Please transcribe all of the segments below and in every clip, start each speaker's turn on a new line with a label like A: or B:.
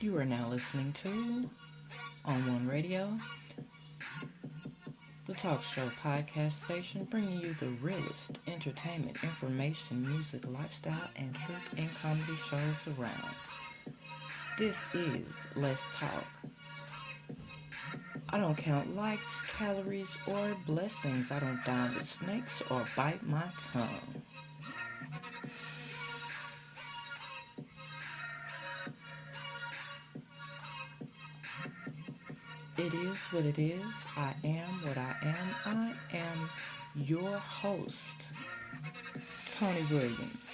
A: You are now listening to On One Radio, the talk show podcast station bringing you the realest entertainment, information, music, lifestyle, and truth and comedy shows around. This is Let's Talk. I don't count likes, calories, or blessings. I don't dine with snakes or bite my tongue. It is what it is. I am what I am. I am your host, Tony Williams.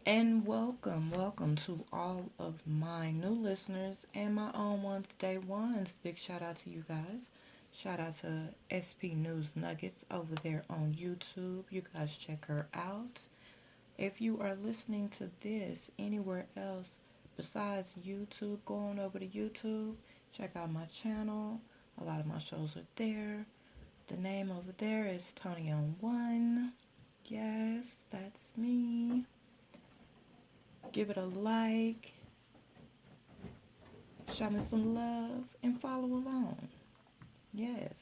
A: And welcome to all of my new listeners and my own ones, day ones. Big shout out to you guys. Shout out to SP News Nuggets over there on YouTube. You guys check her out. If you are listening to this anywhere else besides YouTube, go on over to YouTube. Check out my channel. A lot of my shows are there. The name over there is Tony on One. Yes, that's me. Give it a like. Show me some love and follow along. Yes.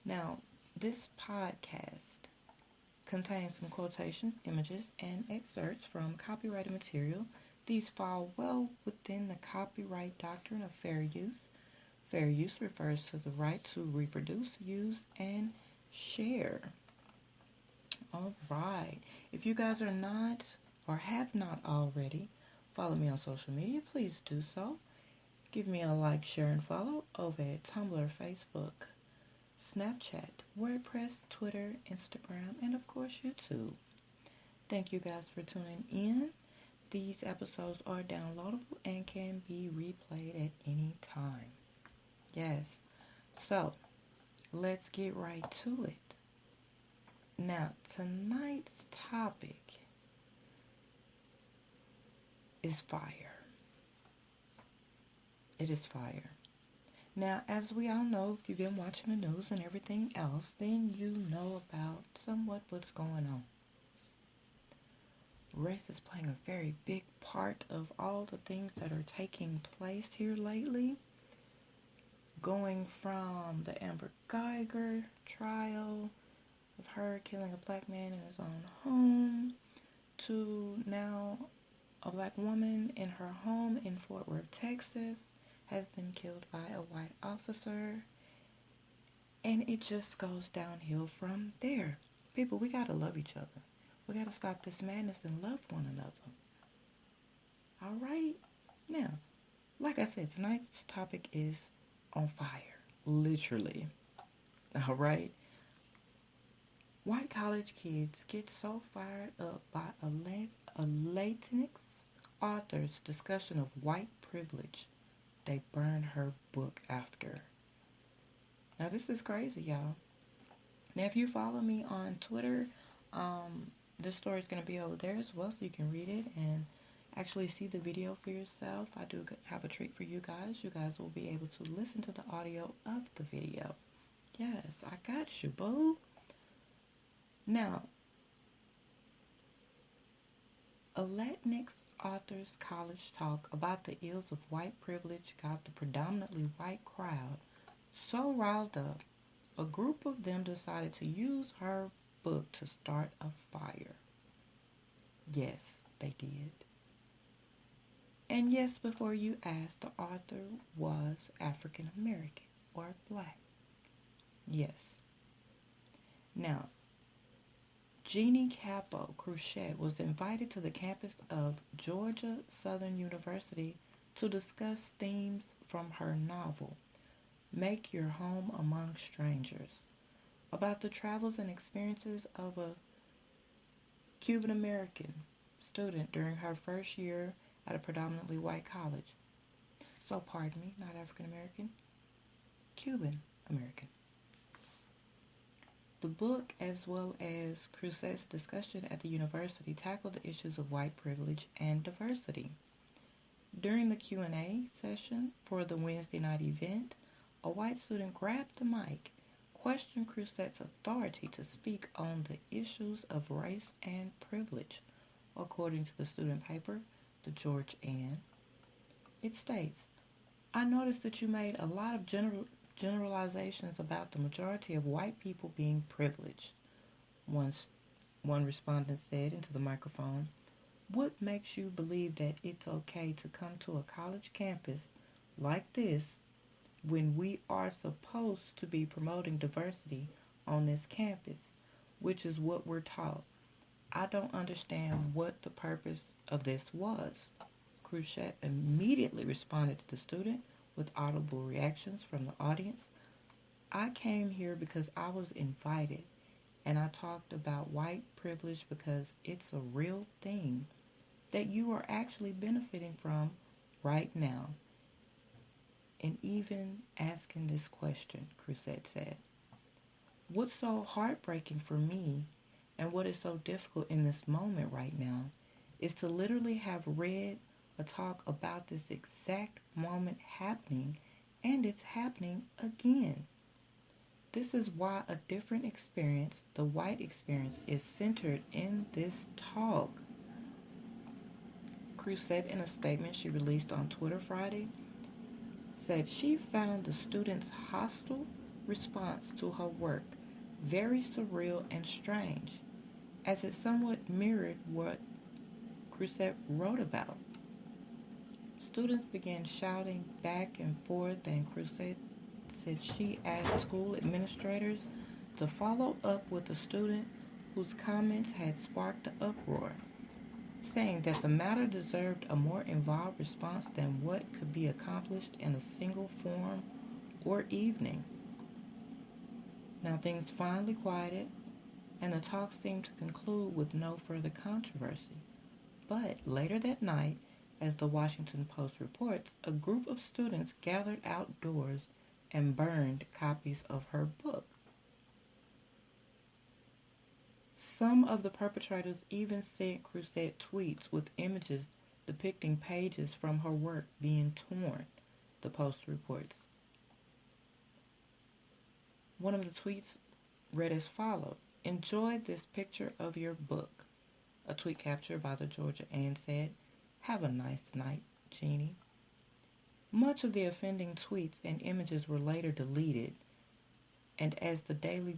A: Now, this podcast contains some quotation, images, and excerpts from copyrighted material. These fall well within the copyright doctrine of fair use. Fair use refers to the right to reproduce, use, and share. All right. If you guys are not or have not already, follow me on social media. Please do so. Give me a like, share, and follow over at Tumblr, Facebook, Snapchat, WordPress, Twitter, Instagram, and of course YouTube. Thank you guys for tuning in. These episodes are downloadable and can be replayed at any time. Yes. So, let's get right to it. Now, tonight's topic is fire. It is fire. Now, as we all know, if you've been watching the news and everything else, then you know about somewhat what's going on. Race is playing a very big part of all the things that are taking place here lately. Going from the Amber Geiger trial of her killing a black man in his own home to now a black woman in her home in Fort Worth, Texas, has been killed by a white officer, and it just goes downhill from there. People, we gotta love each other. We gotta stop this madness and love one another. Alright? Now, like I said, tonight's topic is on fire. Literally. Alright? White college kids get so fired up by a Latinx author's discussion of white privilege, they burn her book after. Now, this is crazy, y'all. Now, if you follow me on Twitter, this story is going to be over there as well, so you can read it and actually see the video for yourself. I do have a treat for you guys. You guys will be able to listen to the audio of the video. Yes, I got you, boo. Now, a Latinx author's college talk about the ills of white privilege got the predominantly white crowd so riled up, a group of them decided to use her book to start a fire. Yes, they did. And yes, before you ask, the author was African American or black. Yes. Now, Jennine Capo Crucet was invited to the campus of Georgia Southern University to discuss themes from her novel, Make Your Home Among Strangers, about the travels and experiences of a cuban-american student during her first year at a predominantly white college. So, pardon me, not African-American, Cuban-American. The book, as well as Crucet's discussion at the university, tackled the issues of white privilege and diversity. During the Q&A session for the Wednesday night event, a white student grabbed the mic, questioned Crucet's authority to speak on the issues of race and privilege. According to the student paper, the George Ann, it states, I noticed that you made a lot of generalizations about the majority of white people being privileged. One respondent said into the microphone, what makes you believe that it's okay to come to a college campus like this when we are supposed to be promoting diversity on this campus, which is what we're taught? I don't understand what the purpose of this was. Crucet immediately responded to the student with audible reactions from the audience. I came here because I was invited, and I talked about white privilege because it's a real thing that you are actually benefiting from right now. And even asking this question, Crucet said, what's so heartbreaking for me and what is so difficult in this moment right now is to literally have read a talk about this exact moment happening, and it's happening again. This is why a different experience, the white experience, is centered in this talk. Crucet, in a statement she released on Twitter Friday, said she found the students' hostile response to her work very surreal and strange, as it somewhat mirrored what Crucet wrote about. Students began shouting back and forth, and Crucet said she asked school administrators to follow up with a student whose comments had sparked the uproar, saying that the matter deserved a more involved response than what could be accomplished in a single forum or evening. Now things finally quieted, and the talk seemed to conclude with no further controversy. But later that night, as the Washington Post reports, a group of students gathered outdoors and burned copies of her book. Some of the perpetrators even sent Crucet tweets with images depicting pages from her work being torn, the Post reports. One of the tweets read as follows, enjoy this picture of your book. A tweet captured by the Georgia Ann said, have a nice night, Jeannie. Much of the offending tweets and images were later deleted, and as the Daily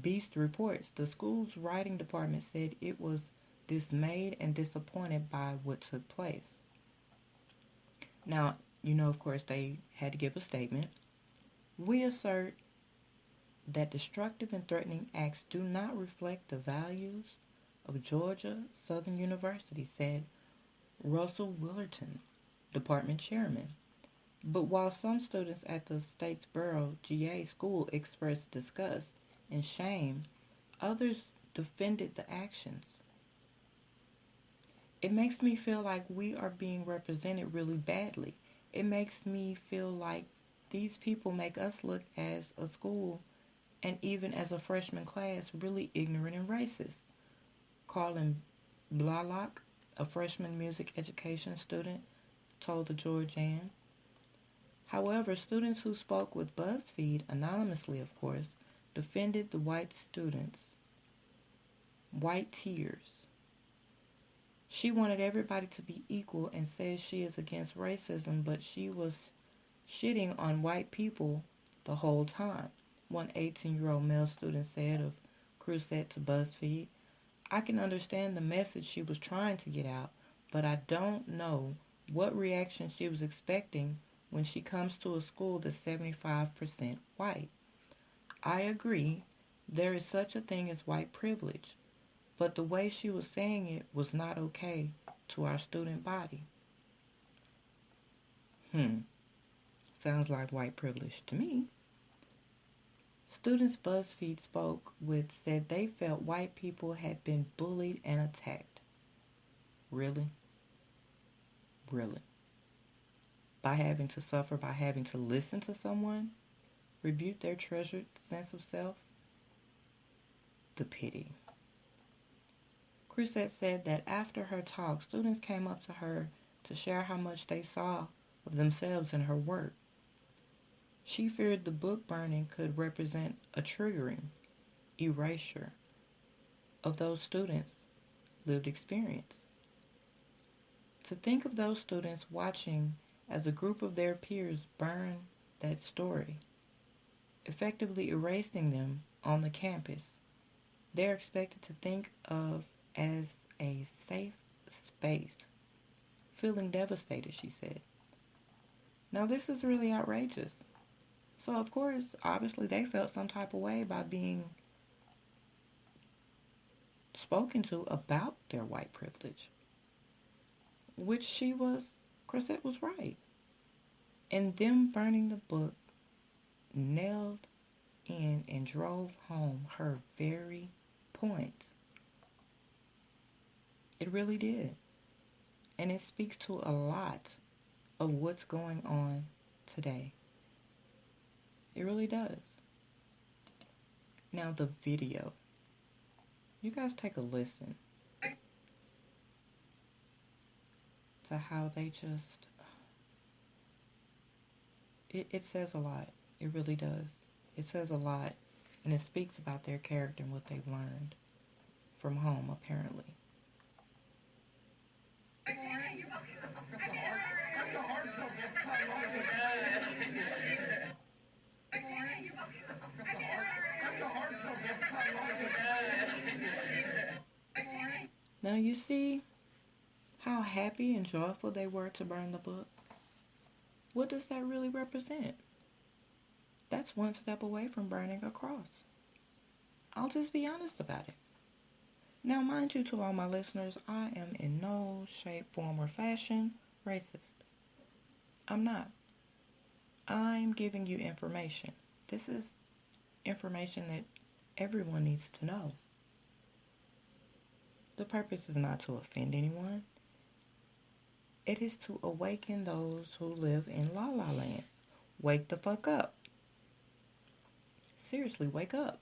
A: Beast reports, the school's writing department said it was dismayed and disappointed by what took place. Now, of course, they had to give a statement. We assert that destructive and threatening acts do not reflect the values of Georgia Southern University, said Russell Willerton, department chairman. But while some students at the Statesboro GA school expressed disgust and shame, others defended the actions. It makes me feel like we are being represented really badly. It makes me feel like these people make us look as a school and even as a freshman class really ignorant and racist. Carlin Blalock, a freshman music education student, told the George Ann. However, students who spoke with BuzzFeed, anonymously of course, defended the white students. White tears. She wanted everybody to be equal and says she is against racism, but she was shitting on white people the whole time, one 18-year-old male student said of Crucet to BuzzFeed. I can understand the message she was trying to get out, but I don't know what reaction she was expecting when she comes to a school that's 75% white. I agree, there is such a thing as white privilege, but the way she was saying it was not okay to our student body. Sounds like white privilege to me. Students BuzzFeed spoke with said they felt white people had been bullied and attacked. Really? Really? By having to suffer, by having to listen to someone rebuke their treasured sense of self? The pity. Crucet said that after her talk, students came up to her to share how much they saw of themselves in her work. She feared the book burning could represent a triggering erasure of those students' lived experience. To think of those students watching as a group of their peers burn that story, effectively erasing them on the campus, they're expected to think of as a safe space, feeling devastated, she said. Now, this is really outrageous. So, of course, obviously, they felt some type of way by being spoken to about their white privilege, which Crucet was right. And them burning the book nailed in and drove home her very point. It really did. And it speaks to a lot of what's going on today. It really does. Now the video. You guys take a listen to how they just... It says a lot. It really does. It says a lot. And it speaks about their character and what they've learned from home, apparently. Now you see how happy and joyful they were to burn the book? What does that really represent? That's one step away from burning a cross. I'll just be honest about it. Now, mind you, to all my listeners, I am in no shape, form, or fashion racist. I'm not. I'm giving you information. This is information that everyone needs to know. The purpose is not to offend anyone. It is to awaken those who live in La La Land. Wake the fuck up. Seriously, wake up.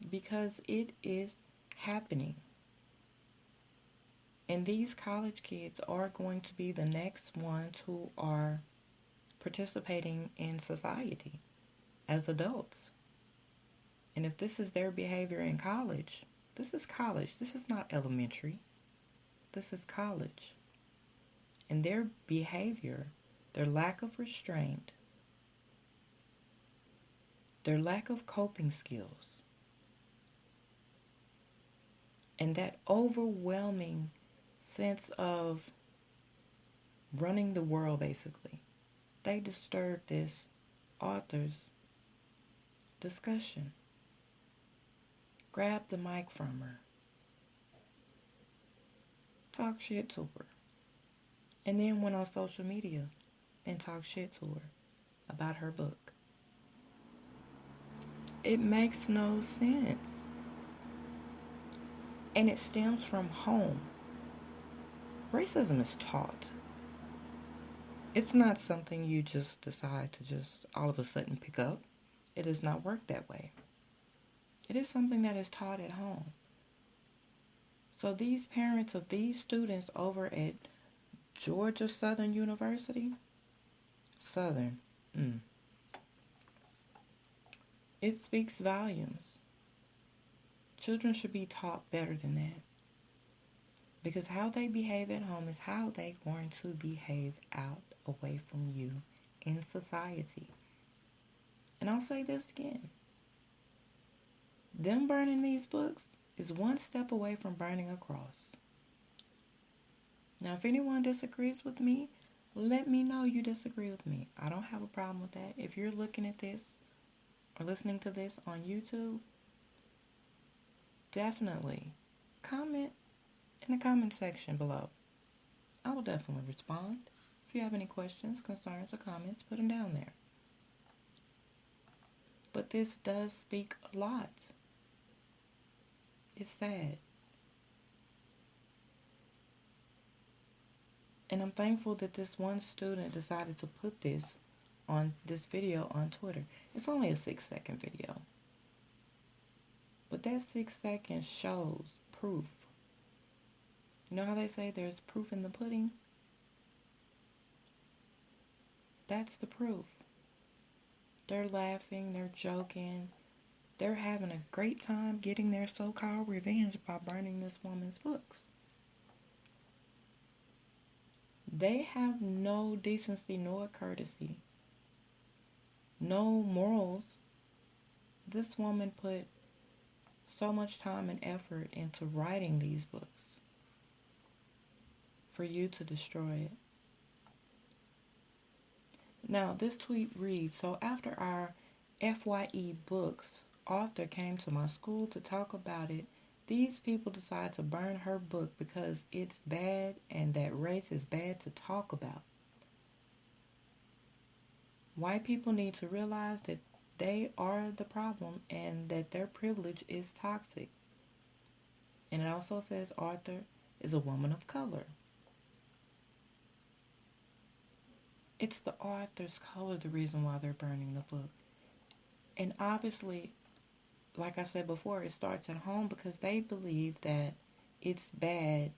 A: Because it is happening. And these college kids are going to be the next ones who are participating in society as adults. And if this is their behavior in college, this is college. This is not elementary. This is college. And their behavior, their lack of restraint, their lack of coping skills, and that overwhelming sense of running the world, basically, they disturb this author's discussion. Grab the mic from her. Talk shit to her. And then went on social media and talked shit to her about her book. It makes no sense. And it stems from home. Racism is taught. It's not something you just decide to just all of a sudden pick up. It does not work that way. It is something that is taught at home. So these parents of these students over at Georgia Southern University, it speaks volumes. Children should be taught better than that. Because how they behave at home is how they're going to behave out away from you in society. And I'll say this again. Them burning these books is one step away from burning a cross. Now, if anyone disagrees with me, let me know you disagree with me. I don't have a problem with that. If you're looking at this or listening to this on YouTube, definitely comment in the comment section below. I will definitely respond. If you have any questions, concerns, or comments, put them down there. But this does speak a lot. It's sad. And I'm thankful that this one student decided to put this video on Twitter. It's only a 6-second video. But that 6 seconds shows proof. You know how they say there's proof in the pudding? That's the proof. They're laughing, they're joking, they're having a great time getting their so-called revenge by burning this woman's books. They have no decency nor courtesy, no morals. This woman put so much time and effort into writing these books for you to destroy it. Now, this tweet reads, so after our FYE books, author came to my school to talk about it. These people decide to burn her book because it's bad and that race is bad to talk about. White people need to realize that they are the problem and that their privilege is toxic. And it also says author is a woman of color. It's the author's color the reason why they're burning the book. And obviously, like I said before, it starts at home because they believe that it's bad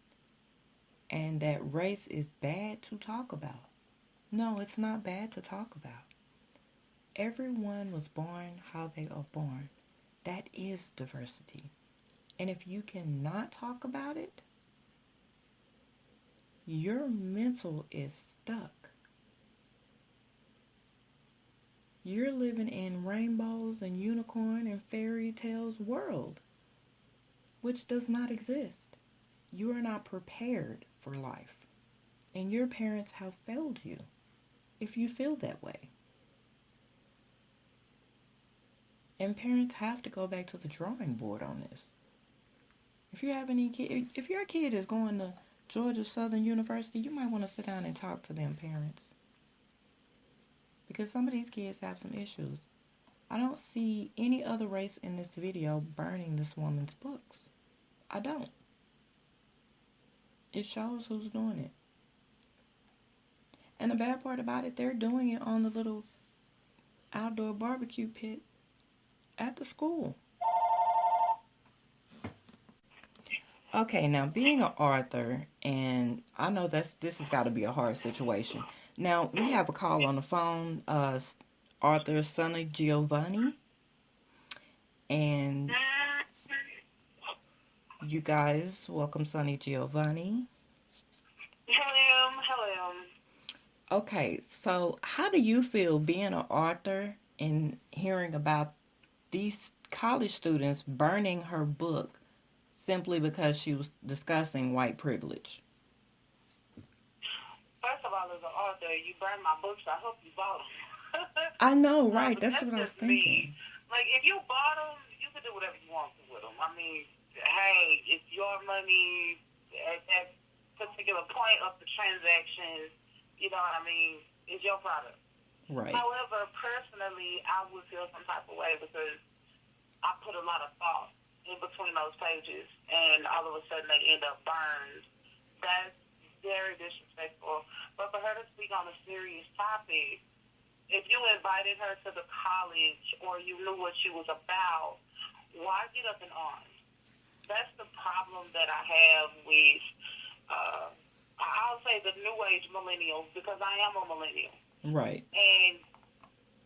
A: and that race is bad to talk about. No, it's not bad to talk about. Everyone was born how they are born. That is diversity. And if you cannot talk about it, your mental is stuck. You're living in rainbows and unicorn and fairy tales world, which does not exist. You are not prepared for life. And your parents have failed you if you feel that way. And parents have to go back to the drawing board on this. If you have any kid, if your kid is going to Georgia Southern University, you might want to sit down and talk to them parents. Because some of these kids have some issues. I don't see any other race in this video burning this woman's books. I don't. It shows who's doing it. And the bad part about it, they're doing it on the little outdoor barbecue pit at the school. Okay, now being an author, and I know this has got to be a hard situation. Now, we have a call on the phone, Arthur Sonny Giovanni, and you guys, welcome Sonny Giovanni.
B: Hello.
A: Okay, so how do you feel being an author and hearing about these college students burning her book simply because she was discussing white privilege?
B: First of all, as an author, you burn my books. I hope you bought them.
A: I know, right? That's what I was thinking.
B: Like, if you bought them, you can do whatever you want to with them. I mean, hey, it's your money at that particular point of the transaction. You know what I mean? It's your product.
A: Right.
B: However, personally, I would feel some type of way because I put a lot of thought in between those pages, and all of a sudden they end up burned. That's very disrespectful. But for her to speak on a serious topic, if you invited her to the college or you knew what she was about, why get up in arms? That's the problem that I have with, I'll say the new age millennials, because I am a millennial.
A: Right.
B: And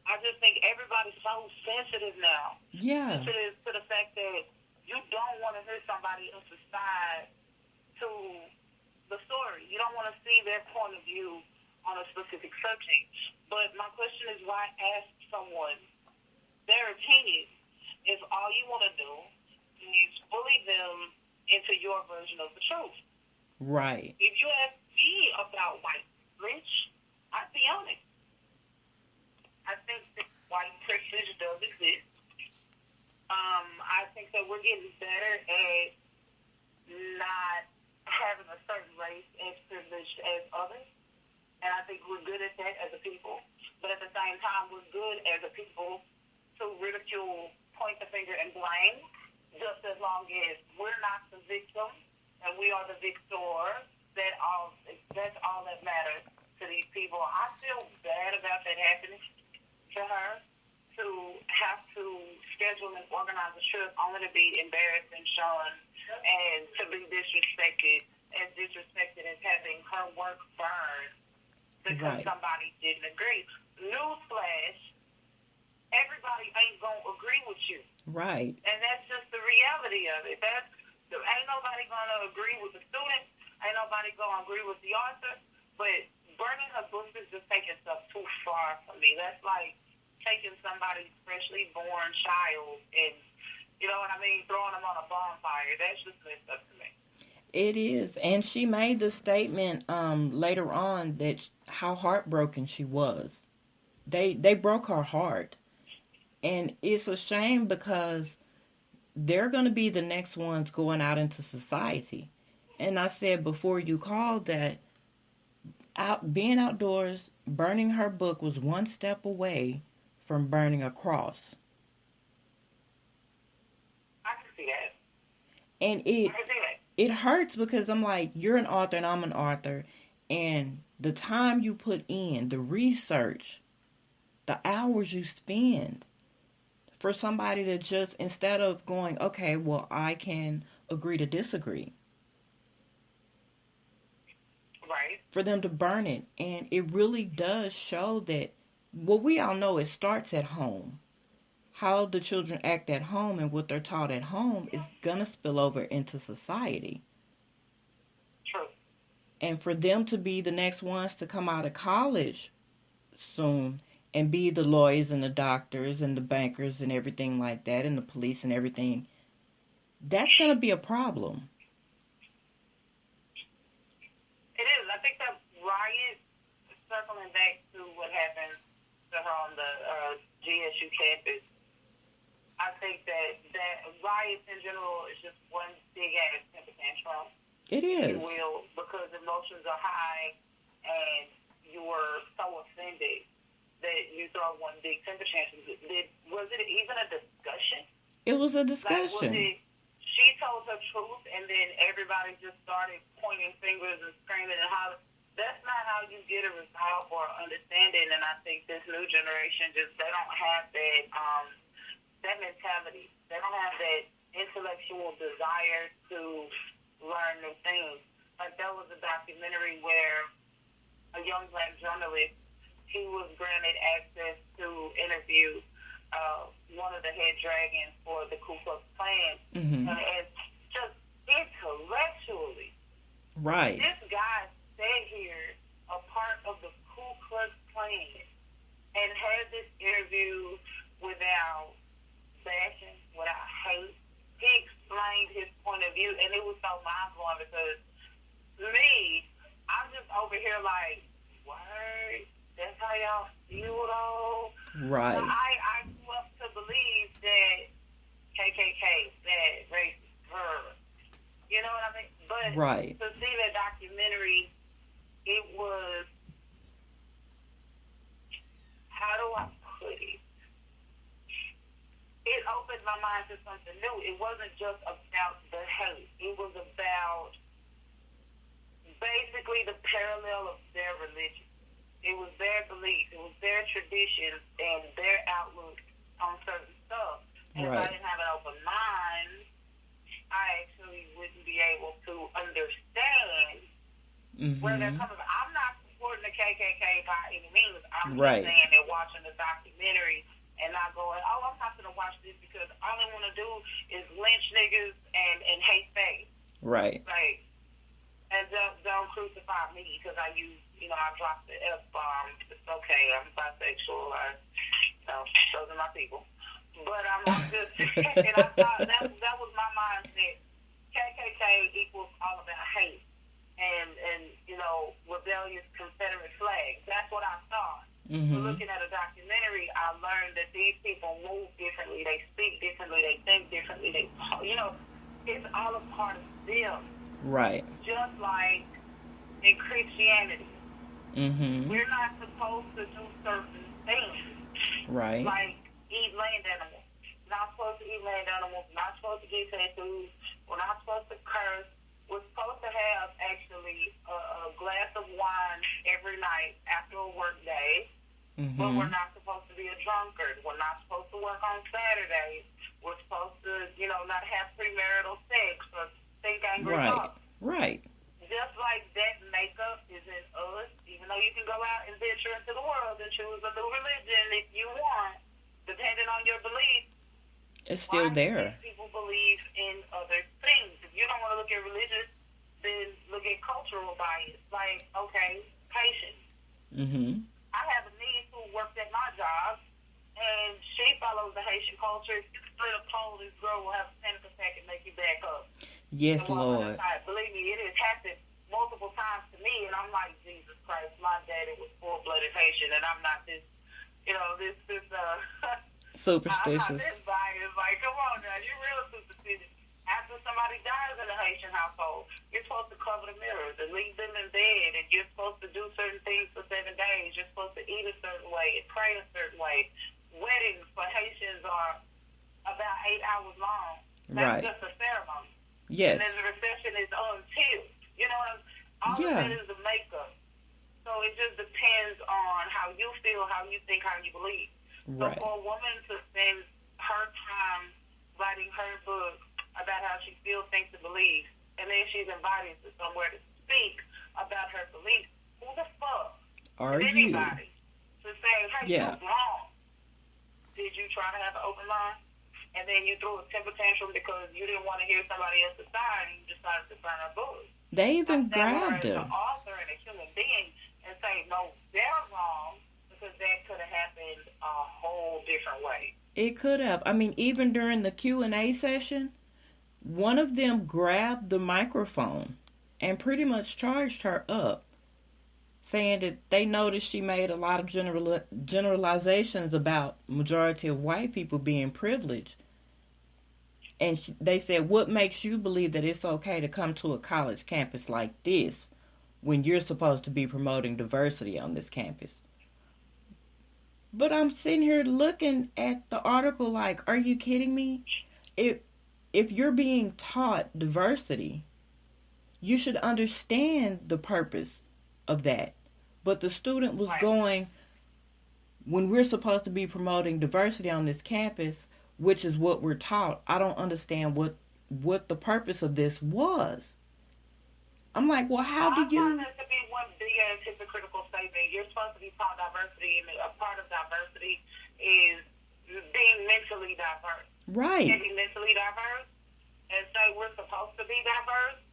B: I just think everybody's so sensitive now.
A: Yeah.
B: Sensitive to the fact that you don't want to hear somebody else's side to the story. You don't want to see their point of view on a specific subject. But my question is, why ask someone their opinion if all you want to do is bully them into your version of the truth?
A: Right.
B: If you ask me about white privilege, I'd be on it. I think that white privilege does exist. I think that we're getting better at not having a certain race as privileged as others. And I think we're good at that as a people. But at the same time, we're good as a people to ridicule, point the finger, and blame, just as long as we're not the victim and we are the victor. That's all that matters to these people. I feel bad about that happening to her, to have to schedule and organize a trip only to be embarrassed and shunned and to be disrespected as having her work burned because somebody didn't agree. Newsflash, going to agree with you.
A: Right.
B: And that's just the reality of it. Ain't nobody going to agree with the student. Ain't nobody going to agree with the author. But burning her books is just taking stuff too far for me. That's like taking somebody's freshly born child and, you know what I mean, throwing them on a bonfire. That's just messed up to me.
A: It is. And she made the statement later on that how heartbroken she was. They broke her heart. And it's a shame because they're going to be the next ones going out into society. And I said before you called that being outdoors, burning her book was one step away from burning a cross.
B: I can see that.
A: And it hurts because I'm like, you're an author and I'm an author. And the time you put in, the research, the hours you spend for somebody to just, instead of going, okay, well, I can agree to disagree.
B: Right.
A: For them to burn it. And it really does show that, well, we all know it starts at home. How the children act at home and what they're taught at home is going to spill over into society.
B: True.
A: And for them to be the next ones to come out of college soon and be the lawyers and the doctors and the bankers and everything like that and the police and everything, that's going to be a problem.
B: It is. I think that riot, circling back to what happened to her on the GSU campus, I think that riots in general is just one big ass temper tantrum.
A: It is.
B: If you will, because emotions are high and you were so offended that you throw one big temper tantrum. Was it even a discussion?
A: It was a
B: Like,
A: discussion.
B: she told her truth and then everybody just started pointing fingers and screaming and hollering. That's not how you get a resolve or understanding, and I think this new generation they don't have that mentality. They don't have that intellectual desire to learn new things. Like, there was a documentary where a young black journalist, he was granted access to interview one of the head dragons for the Ku Klux Klan.
A: Mm-hmm.
B: And just intellectually,
A: right.
B: This guy sat here, a part of the Ku Klux Klan, and had this interview without bashing, without hate. He explained his point of view, and it was so mind-blowing because me, I'm just over here like, word, that's how y'all feel, though?
A: Right.
B: So I grew up to believe that KKK, bad, racist, you know what I mean? But
A: right.
B: to see that documentary, it was, how do I put it? It opened my mind to something new. It wasn't just about the hate. It was about basically the parallel of their religion. It was their beliefs. It was their traditions and their outlook on certain stuff. And if I didn't have an open mind, I actually wouldn't be able to understand where they're coming from. I'm not supporting the KKK by any means. I'm just saying that watching the documentary and not going, oh, I'm not going to watch this because all I want to do is lynch niggas and hate faith.
A: Right.
B: Like, and don't crucify me because I dropped the F-bomb. It's okay. I'm bisexual. Those are my people. But I'm just, and I thought that was my mindset. KKK equals all about hate and rebellious Confederate flags. That's what I thought. Mm-hmm. So looking at a documentary, I learned that these people move differently. They speak differently. They think differently. It's all a part of them.
A: Right.
B: Just like in Christianity.
A: Mm-hmm.
B: We're not supposed to do certain things.
A: Right.
B: Like eat land animals. We're not supposed to eat land animals. We're not supposed to get tattoos. We're not supposed to curse. We're supposed to have actually a glass of wine every night after a work day. Mm-hmm. But we're not supposed to be a drunkard. We're not supposed to work on Saturdays. We're supposed to, not have premarital sex or think angry thoughts.
A: Right.
B: Just like that makeup is in us, even though you can go out and venture into the world and choose a new religion if you want, depending on your beliefs,
A: It's still
B: Why? Because
A: there.
B: people believe in other things. If you don't want to look at religious, then look at cultural bias. Like, okay, patience.
A: Mm-hmm.
B: I have a niece who works at my job, and she follows the Haitian culture. If you split a pole, this girl will have a panic attack and make you back up
A: Yes,
B: and walk on the
A: Lord.
B: side. Believe me, it has happened multiple times to me, and I'm like, Jesus Christ, my daddy was full-blooded Haitian, and I'm not this, I'm not
A: Superstitious.
B: this biased. Like, come on now, you're real superstitious. After somebody dies in a Haitian household, you're supposed to cover the mirrors and leave them in bed, and you're supposed to do certain things for 7 days. You're supposed to eat a certain way and pray a certain way. Weddings for Haitians are about 8 hours long. That's
A: Right.
B: just a ceremony.
A: Yes.
B: And then the reception is until. You know what I'm saying? All
A: Yeah.
B: of that is the makeup. So it just depends on how you feel, how you think, how you believe. So
A: Right.
B: for a woman to spend her time writing her book about how she feels, thinks, and believes, and then she's invited to somewhere to speak about her beliefs, who the fuck
A: Are
B: is
A: you?
B: anybody to say, hey,
A: Yeah.
B: you're wrong? Did you try to have an open line? And then you threw a temper tantrum because you didn't want to hear somebody else's side, and you decided to burn her book.
A: They even
B: Stand there
A: grabbed
B: as
A: her.
B: an author and a human being and say, no, they're wrong, because that could have happened a whole different way.
A: It could have. I mean, even during the Q&A session, one of them grabbed the microphone and pretty much charged her up, saying that they noticed she made a lot of generalizations about majority of white people being privileged. And they said, what makes you believe that it's okay to come to a college campus like this when you're supposed to be promoting diversity on this campus? But I'm sitting here looking at the article like, are you kidding me? If you're being taught diversity, you should understand the purpose of that. But the student was
B: Right.
A: going, when we're supposed to be promoting diversity on this campus, which is what we're taught, I don't understand what the purpose of this was. I'm like, well, how do
B: I
A: you...
B: find that to be one big ass hypocritical statement. You're supposed to be taught diversity, and a part of diversity is being mentally diverse.
A: Right.
B: You can be mentally diverse and say we're supposed to be diverse,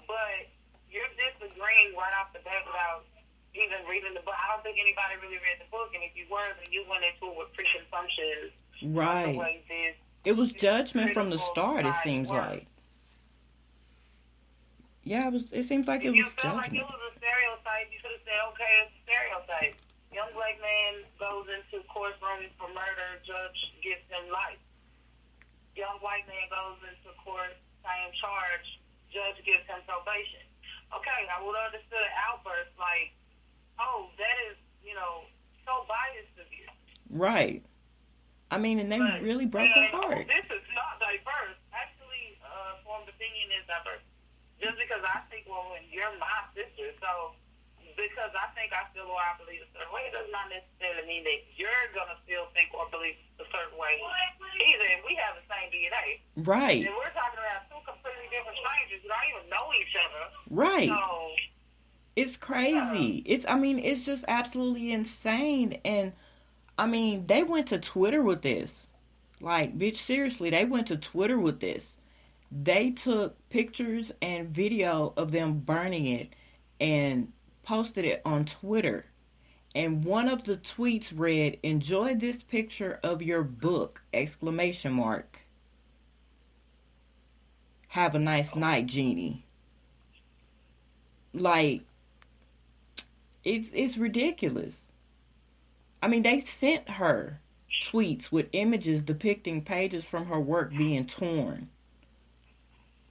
B: but you're disagreeing right off the bat without even reading the book. I don't think anybody really read the book, and if you were, then you went into it with preconceptions.
A: Right.
B: The way this
A: It was judgment from the
B: critical
A: start, it
B: side
A: seems
B: works.
A: like. Yeah, it seems like it
B: If you
A: was
B: felt like it
A: judgment.
B: was a stereotype, you could have said, okay, it's a stereotype. Young black man goes into courtroom for murder, judge gives him life. Young white man goes into court, same charge, judge gives him probation. Okay, I would have understood an outburst like, oh, that is, so biased of you.
A: Right. I mean, and they
B: But
A: really broke her
B: saying,
A: heart.
B: oh, this is not diverse. Actually, formed opinion is diverse. Just because I think, well, you're my sister, so because I think I feel or I believe a certain way, it does not necessarily mean that you're going to still think or believe a certain way either. And we have the same DNA.
A: Right.
B: And we're talking about two completely different strangers who don't even know each other.
A: Right.
B: So,
A: It's crazy. It's just absolutely insane. And, they went to Twitter with this. Like, bitch, seriously, they went to Twitter with this. They took pictures and video of them burning it and posted it on Twitter. And one of the tweets read, "Enjoy this picture of your book!" ! Have a nice night, Jeannie. Like, it's ridiculous. They sent her tweets with images depicting pages from her work being torn.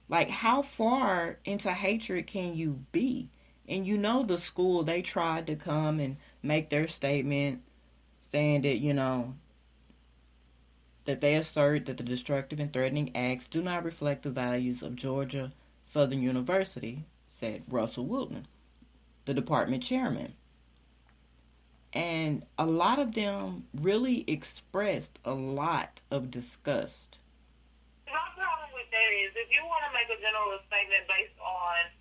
A: Like, how far into hatred can you be? And the school, they tried to come and make their statement saying that, that they assert that the destructive and threatening acts do not reflect the values of Georgia Southern University, said Russell Wilton, the department chairman. And a lot of them really expressed a lot of disgust.
B: my problem with that is if you want to make a general statement based on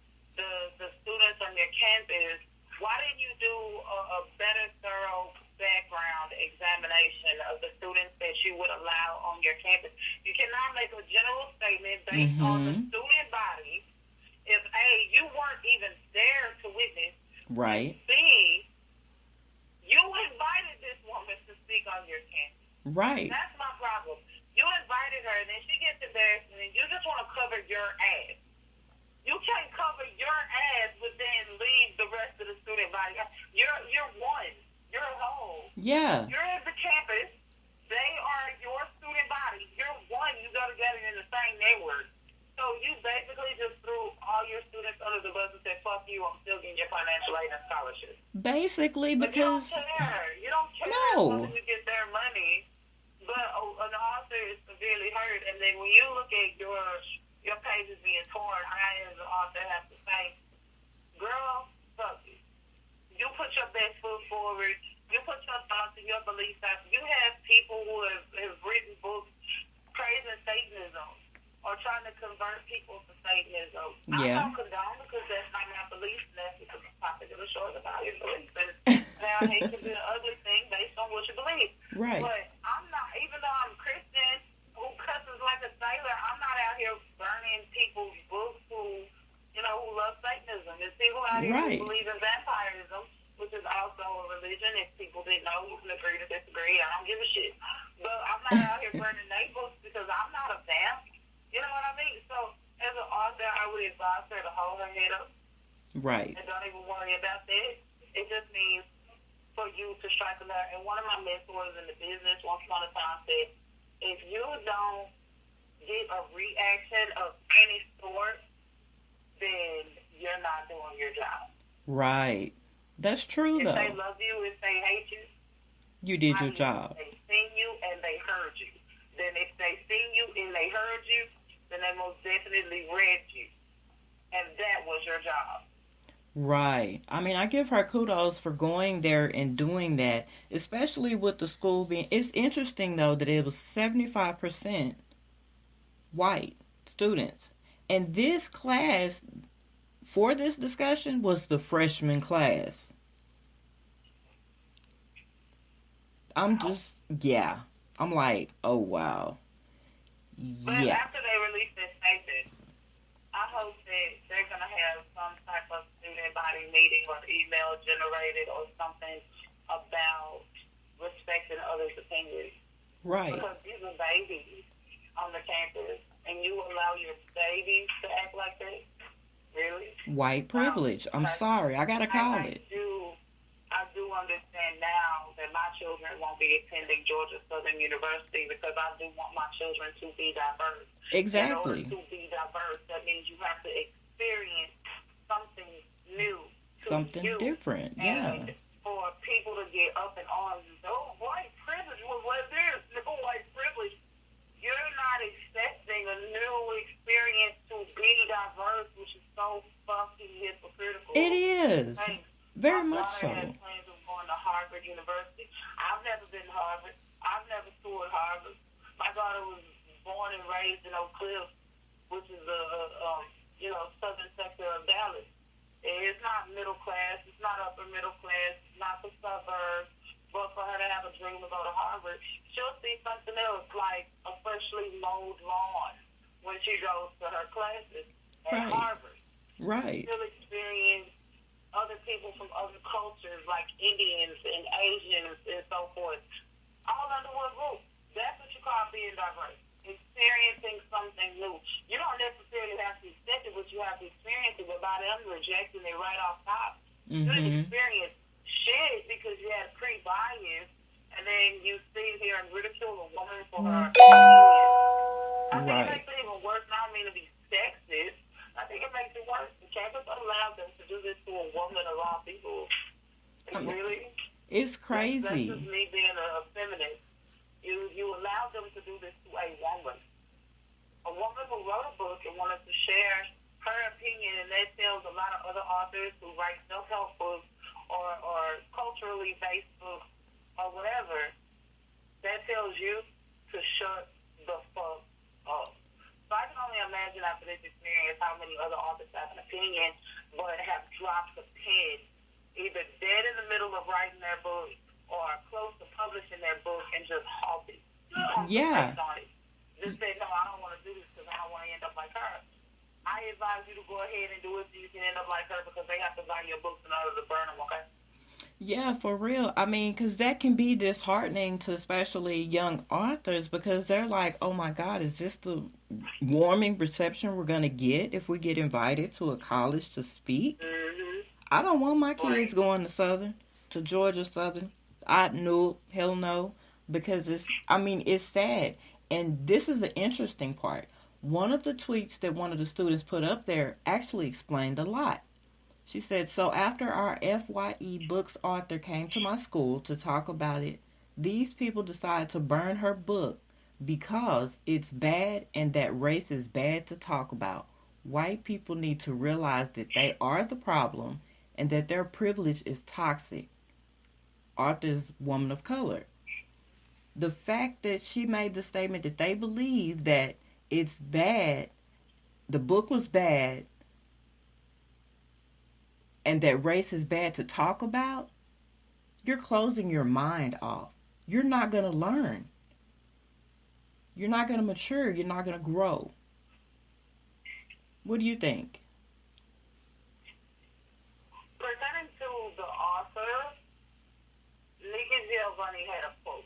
B: the students on your campus, why didn't you do a better thorough background examination of the students that you would allow on your campus. You cannot make a general statement based on the student body if A, you weren't even there to witness,
A: right?
B: B, you invited this woman to speak on your campus.
A: Right.
B: That's my problem. You invited her, and then she gets embarrassed, and then you just want to cover your ass. You can't cover your ass, but then leave the rest of the student body. You're one. You're a whole.
A: Yeah.
B: You're at the campus. They are your student body. You're one. You go together in the same network. So you basically just threw all your students under the bus and said, "Fuck you, I'm still getting your financial aid and scholarship."
A: Basically,
B: but
A: because
B: you don't care. You don't care
A: no.
B: as long as you get their money. But an author is severely hurt, and then when you look at your pages being torn, I as an author have to say, girl, fuck you. You put your best foot forward. You put your thoughts and your beliefs out. You have people who have written books praising Satanism or trying to convert people to Satanism.
A: Yeah.
B: I don't condone because that's not my belief, and that's because it's popular short about your beliefs. And now hate can be an ugly thing based on what you believe.
A: Right.
B: But I'm not, even though I'm Christian, who cusses like a sailor, I'm not out here burning people's books who love Satanism. There's people out here who believe in vampirism, which is also a religion. If people didn't know, you can agree to disagree. I don't give a shit. But I'm not out here burning their books because I'm not a vamp. You know what I mean? So as an author, I would advise her to hold her head up.
A: Right.
B: And don't even worry about that. It just means for you to strike a nerve. And one of my mentors in the business once upon a time said, if you don't get a reaction of any sort, then you're not doing your job.
A: Right. That's true, though.
B: If they love you, if they hate you,
A: you did your job.
B: They seen you and they heard you. Then if they seen you and they heard you, then they most definitely read you. And that was your job.
A: Right. I mean, I give her kudos for going there and doing that, especially with the school being... It's interesting, though, that it was 75% white students. And this class, for this discussion, was the freshman class. I'm like, oh, wow.
B: But
A: Yeah.
B: after they release this statement, I hope that they're going to have some type of student body meeting or email generated or something about respecting others' opinions.
A: Right.
B: Because these are babies on the campus, and you allow your babies to act like that? Really?
A: White privilege. I'm sorry. I got to call it.
B: I do understand now that my children won't be attending Georgia Southern University because I do want my children to be diverse.
A: Exactly.
B: In order to be diverse, that means you have to experience something new.
A: Something different, yeah.
B: And for people to get up in arms and say, oh, white privilege was what it is. No, white privilege. You're not accepting a new experience to be diverse, which is so fucking hypocritical.
A: It is. Very much so.
B: My daughter has plans of going to Harvard University. I've never been to Harvard. I've never toured Harvard. My daughter was born and raised in Oak Cliff, which is a southern sector of Dallas. It's not middle class. It's not upper middle class. It's not the suburbs. But for her to have a dream to go to Harvard, she'll see something else like a freshly mowed lawn when she goes to her classes at Harvard.
A: Right.
B: She'll experience other people from other cultures like Indians and Asians and so forth, all under one roof. That's what you call being diverse. Experiencing something new. You don't necessarily have to accept it, but you have to experience it. But by them rejecting it right off top, you didn't experience shit because you had pre-bias, and then you sit here and ridicule a woman for her opinion. I think it makes it even worse. I don't mean to be sexist. I think it makes it worse. The campus allowed them to do this to a woman of all people. Really?
A: It's crazy.
B: That's just me being a feminist. You allowed them to do this to a woman. A woman who wrote a book and wanted to share her opinion, and that tells a lot of other authors who write self-help books or culturally based books or whatever, that tells you to shut the fuck up. So I can only imagine after this experience how many other authors have an opinion but have dropped the pen, either dead in the middle of writing their book or close to publishing their book and just halted.
A: Yeah.
B: Concentrate on it. Just say, no, I don't want to do this because I don't want to end up like her. I advise you to go ahead and do it so you can end up like her because they have to buy your books in order to burn them, okay?
A: Yeah, for real. I mean, because that can be disheartening to especially young authors because they're like, oh my God, is this the warming reception we're going to get if we get invited to a college to speak?
B: Mm-hmm.
A: I don't want my kids
B: Right.
A: going to Southern, to Georgia Southern. No, hell no, because it's sad. And this is the interesting part. One of the tweets that one of the students put up there actually explained a lot. She said, so after our FYE books author came to my school to talk about it, these people decided to burn her book because it's bad and that race is bad to talk about. White people need to realize that they are the problem and that their privilege is toxic. Author's woman of color. The fact that she made the statement that they believe that it's bad, the book was bad, and that race is bad to talk about, you're closing your mind off. You're not going to learn. You're not going to mature. You're not going to grow. What do you think?
B: Presenting to the author, Nikki Giovanni had a quote.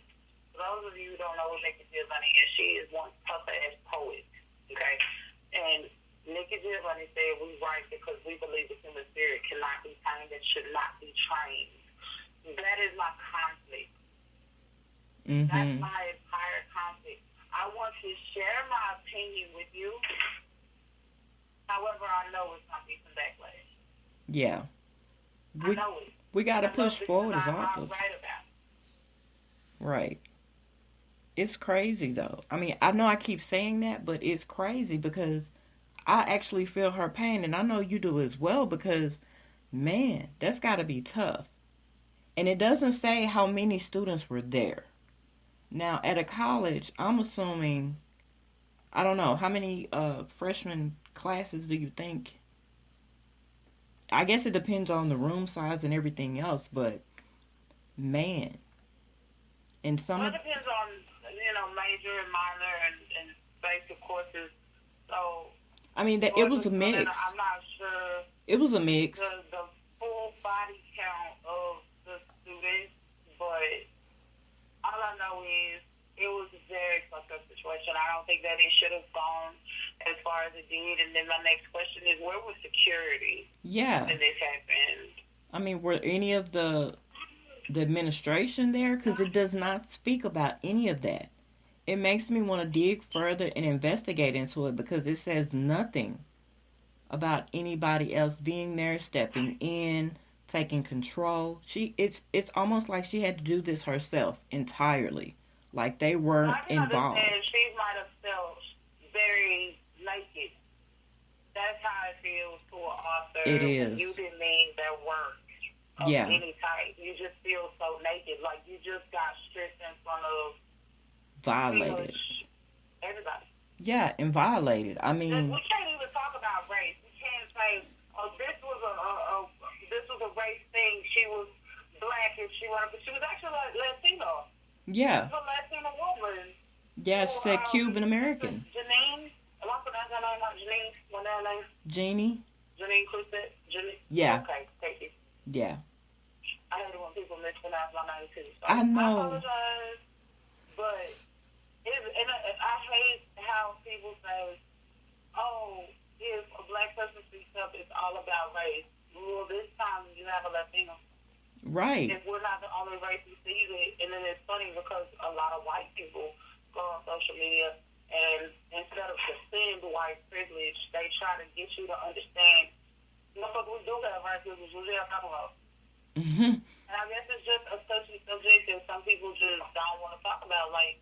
B: For those of you who don't know who Nikki Giovanni is, she is one tough-ass poet, okay? And Nikki Giovanni said, we write because we believe the human spirit cannot be tamed and should not be trained. That is my conflict.
A: Mm-hmm.
B: That's my entire conflict. I want to share my opinion with you. However, I know it's going to be some backlash.
A: Yeah.
B: I know it.
A: We got to push forward as authors.
B: Right.
A: Right. It's crazy, though. I mean, I know I keep saying that, but it's crazy because I actually feel her pain, and I know you do as well because, man, that's got to be tough. And it doesn't say how many students were there. Now, at a college, I'm assuming, I don't know, how many freshman classes do you think? I guess it depends on the room size and everything else, but, man. And some
B: Well, it depends on, major and minor and basic courses. So,
A: I mean, it was a mix.
B: I'm not sure.
A: It was a mix.
B: The full body count of the students, but all I know is it was a very fucked up situation. I don't think that it should have gone as far as it did. And then my next question is, where was security?
A: Yeah.
B: When this happened?
A: I mean, were any of the administration there? Because it does not speak about any of that. It makes me want to dig further and investigate into it because it says nothing about anybody else being there, stepping in, taking control. It's almost like she had to do this herself entirely. Like they weren't involved.
B: She might have felt very naked. That's how it feels to an author.
A: It is.
B: You didn't mean their work of any type. You just feel so naked. Like you just got stripped in front of
A: violated.
B: Everybody.
A: Yeah, and violated. I mean,
B: we can't even talk about race. We can't say, "Oh, this was a race thing." She was black, and she was actually Latino.
A: Yeah.
B: She was a Latino woman.
A: Yeah, she said Cuban-american.
B: Jennine. Am I pronouncing her name right? Jennine. What's her name?
A: Jennine
B: Crucet.
A: Yeah.
B: Okay, thank you.
A: Yeah.
B: I hate it when people mispronounce my name too. So
A: I know.
B: I apologize, but I hate how people say, "Oh, if a black person speaks up, it's all about race." Well, this time you have a Latino.
A: Right.
B: If we're not the only race who sees it, and then it's funny because a lot of white people go on social media and instead of defend white privilege, they try to get you to understand. But we do have white privilege. We have alcohol.
A: Mm-hmm.
B: And I guess it's just a touchy subject that some people just don't want to talk about. Like,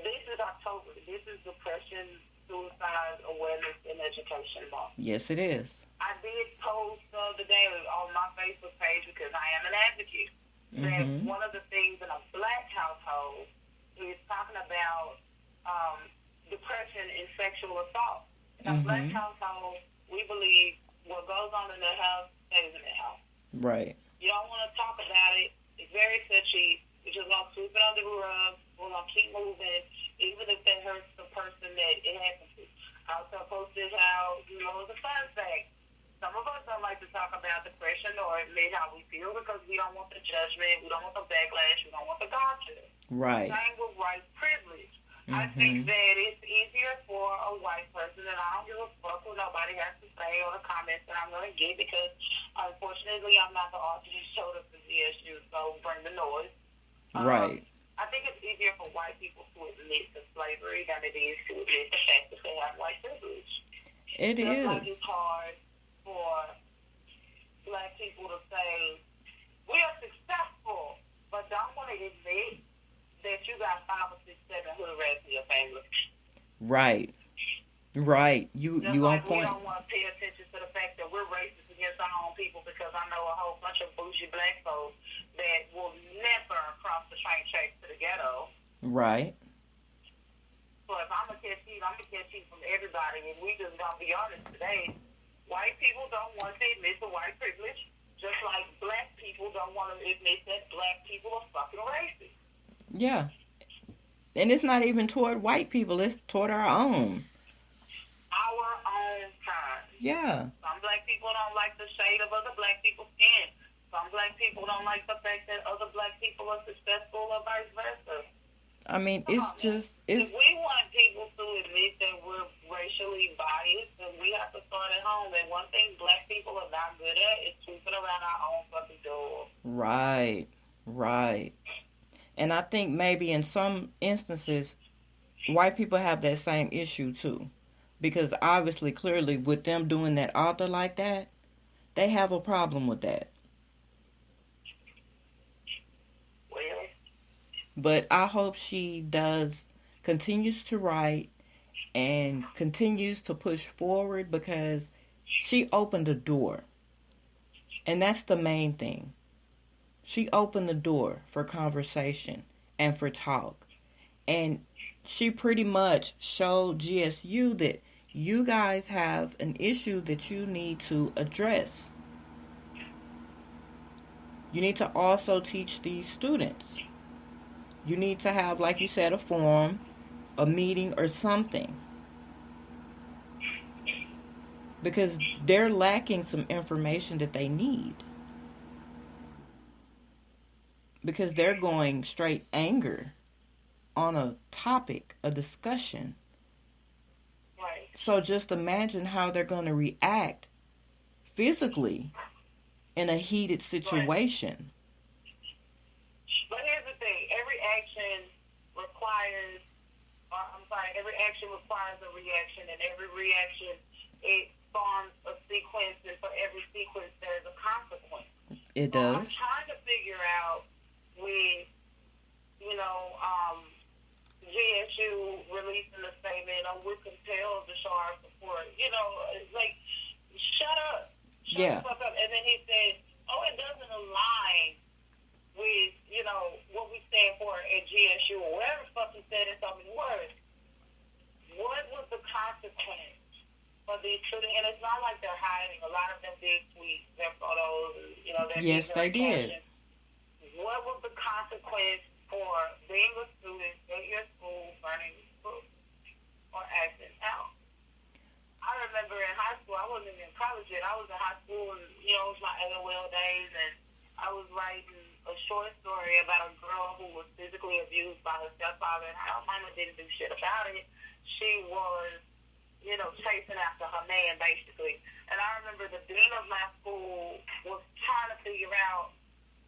B: this is October. This is Depression, Suicide Awareness, and Education Month.
A: Yes, it is.
B: I did post the other day on my Facebook page because I am an advocate. That one of the things in a black household is talking about depression and sexual assault. In a black household, we believe what goes on in the house stays in the house.
A: Right.
B: You don't want to talk about it. It's very touchy. We're just going to sweep it under the rug. We're going to keep moving. admit how we feel because we don't want the judgment, we don't want the backlash, we don't want the gossip.
A: Right.
B: Same with white privilege. I
A: Mm-hmm.
B: think that it's easier for a white person, and I don't give a fuck what nobody has to say or the comments that I'm going to get because, unfortunately, I'm not the author who showed up at GSU, so bring the noise.
A: Right.
B: I think it's easier for white people to admit to slavery than it is to admit the fact that they have white privilege.
A: It
B: Just
A: is.
B: like it's hard for black people to say, we are successful, but don't want to admit that you got 5 or 6, 7 hood rats in your family.
A: Right. Right. You
B: Just
A: on
B: like
A: point.
B: we don't want to pay attention to the fact that we're racist against our own people because I know a whole bunch of bougie black folks that will never cross the train tracks to the ghetto.
A: Right.
B: So if I'm going to catch heat, I'm going to catch heat from everybody. And we just going to be honest today. White people don't want to admit to white privilege, just like black people don't want to admit that black people are fucking racist.
A: Yeah. And it's not even toward white people. It's toward our own.
B: Our own kind.
A: Yeah.
B: Some black people don't like the shade of other black people's skin. Some black people don't like the fact that other black people are successful or vice versa.
A: I mean,
B: Come
A: it's
B: on,
A: just,
B: man.
A: it's,
B: If we want people to admit that we're racially biased, then we have to start at home. And one thing black people are not good at is sweeping around our own fucking door.
A: right. Right. And I think maybe in some instances, white people have that same issue too. Because obviously, clearly, with them doing that author like that, they have a problem with that.
B: Well,
A: But I hope she continues to write and continues to push forward because she opened the door. And that's the main thing. She opened the door for conversation and for talk. And she pretty much showed GSU that you guys have an issue that you need to address. You need to also teach these students. You need to have, like you said, a forum, a meeting, or something. Because they're lacking some information that they need. Because they're going straight anger on a topic, a discussion.
B: right.
A: So just imagine how they're going to react physically in a heated situation.
B: But here's the thing. Every action requires a reaction, and every reaction, it spawns a sequence, and for every sequence, there's a consequence.
A: It
B: So
A: does.
B: I'm trying to figure out with, GSU releasing a statement, we're compelled to show our support. It's like, shut up. Shut
A: Yeah.
B: the fuck up. And then he said, it doesn't align with, what we stand for at GSU or whatever the fuck he said in so many words. What was the consequence for these students? And it's not like they're hiding. A lot of them did tweet their photos, their
A: Yes, they did.
B: captions. What was the consequence for being a student at your school, burning books, or acting out? I remember in high school, I wasn't even in college yet. I was in high school, and, it was my AOL days, and I was writing a short story about a girl who was physically abused by her stepfather, and her mama didn't do shit about it. She was, chasing after her man, basically. And I remember the dean of my school was trying to figure out,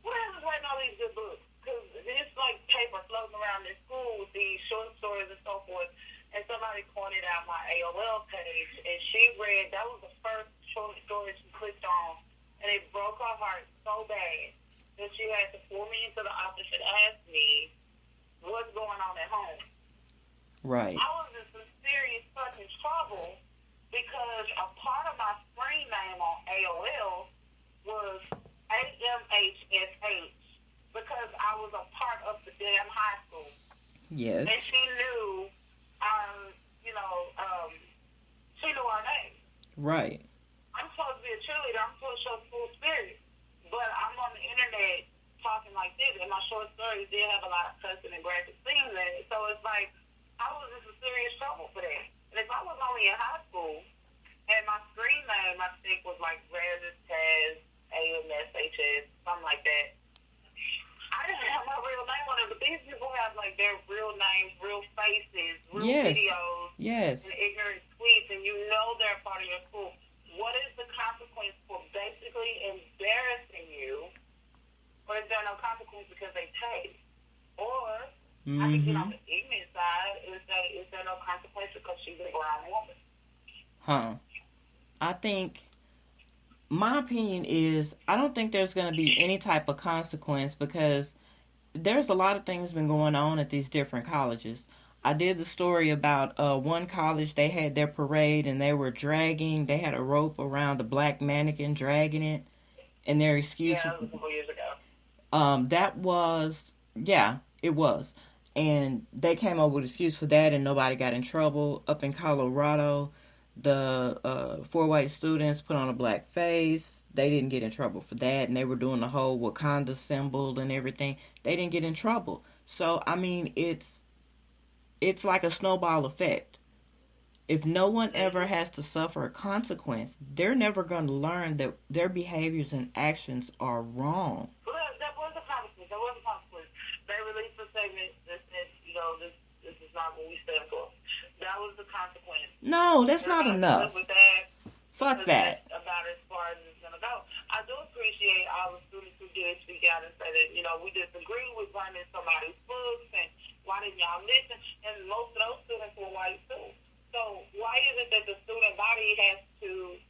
B: who the hell is writing all these good books? Because there's, paper floating around in school with these short stories and so forth. And somebody pointed out my AOL page, and she read, that was the first short story she clicked on, and it broke her heart so bad that she had to pull me into the office and ask me what's going on at home.
A: Right.
B: I was in some serious fucking trouble because a part of my screen name on AOL was AMHSH because I was a part of the damn high school.
A: Yes.
B: And she knew she knew our name.
A: Right.
B: I'm supposed to be a cheerleader. I'm supposed to show school spirit. But I'm on the internet talking like this, and my short stories did have a lot of cussing and graphic scenes in it. So it's like, I was in some serious trouble for that. And if I was only in high school, and my screen name, I think, was like Razor Taz AMSHH, DHS, something like that. I didn't have my real name on it, but these people have like their real names, real faces, real videos, and ignorant tweets, and you know they're part of your school. What is the consequence for basically embarrassing you? Or is there no consequence because they paid? Or I can get on the ignorant side. Is there no consequence because she's a brown woman?
A: I think, my opinion is, I don't think there's going to be any type of consequence because there's a lot of things been going on at these different colleges. I did the story about one college, they had their parade and they had a rope around a black mannequin dragging it. And their excuse...
B: Yeah, that was a couple years ago.
A: It was. And they came up with an excuse for that and nobody got in trouble. Up in Colorado, the 4 white students put on a black face. They didn't get in trouble for that. And they were doing the whole Wakanda symbol and everything. They didn't get in trouble. So, I mean, it's like a snowball effect. If no one ever has to suffer a consequence, they're never going to learn that their behaviors and actions are wrong.
B: Well, that was a consequence. They released a statement that said, this is not what we stand for. That was the consequence.
A: No, that's not enough. Fuck that.
B: About as far as it's going to go. I do appreciate all the students who did speak out and say that, we disagree with burning somebody's books and why didn't y'all listen? And most of those students were white too. So why is it that the student body has to